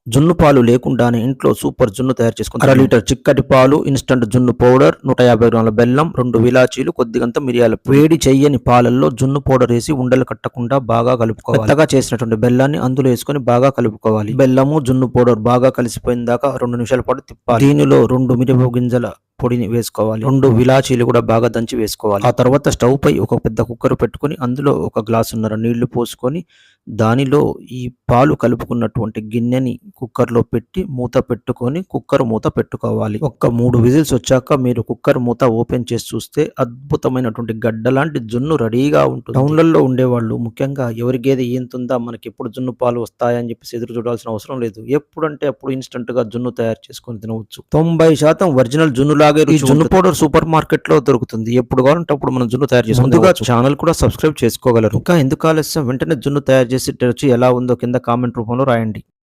జున్ను పాలు లేకుండానే ఇంట్లో సూపర్ జున్ను తయారు చేసుకుని 1/2 లీటర్ చిక్కటి పాలు, ఇన్స్టంట్ జున్ను పౌడర్, 150 గ్రాముల బెల్లం, 2 ఇలాచీలు, కొద్దిగంత మిరియాల వేడి చెయ్యని పాలల్లో జున్ను పౌడర్ వేసి ఉండలు కట్టకుండా బాగా కలుపుకోవాలి. మెత్తగా చేసినటువంటి బెల్లాన్ని అందులో వేసుకొని బాగా కలుపుకోవాలి. బెల్లము జున్ను పౌడర్ బాగా కలిసిపోయిన దాకా 2 నిమిషాల పాటు తిప్పాలి. దీనిలో 2 మిరప గింజల పొడిని వేసుకోవాలి. 2 ఇలాచీలు కూడా బాగా దంచి వేసుకోవాలి. ఆ తర్వాత స్టవ్ పై ఒక పెద్ద కుక్కర్ పెట్టుకొని అందులో 1 గ్లాసున్నర నీళ్లు పోసుకొని దానిలో ఈ పాలు కలుపుకున్నటువంటి గిన్నెని కుక్కర్లో పెట్టి మూత పెట్టుకొని కుక్కర్ మూత పెట్టుకోవాలి. 3 విజిల్స్ వచ్చాక మీరు కుక్కర్ మూత ఓపెన్ చేసి చూస్తే అద్భుతమైనటువంటి గడ్డ లాంటి జున్ను రెడీగా ఉంటుంది. టౌన్లలో ఉండేవాళ్ళు ముఖ్యంగా ఎవరి గేదె ఈంతుందా, మనకి ఎప్పుడు జున్ను పాలు వస్తాయని చెప్పేసి ఎదురు చూడాల్సిన అవసరం లేదు. ఎప్పుడంటే అప్పుడు ఇన్స్టంట్ గా జున్ను తయారు చేసుకొని తినవచ్చు. 90% ఒరిజినల్ జున్ను లాగే ఈ జున్ను పౌడర్ సూపర్ మార్కెట్ లో దొరుకుతుంది. ఎప్పుడు కావాలంటే అప్పుడు మనం జున్ను తయారు చేసుకుందాం. ముందుగా ఛానల్ కూడా సబ్స్క్రైబ్ చేసుకోగలరు. ఇంకా ఎందుకు ఆలస్యం, వెంటనే జున్ను తయారు చేసి రుచి ఎలా ఉందో కింద కామెంట్ రూపంలో రాయండి.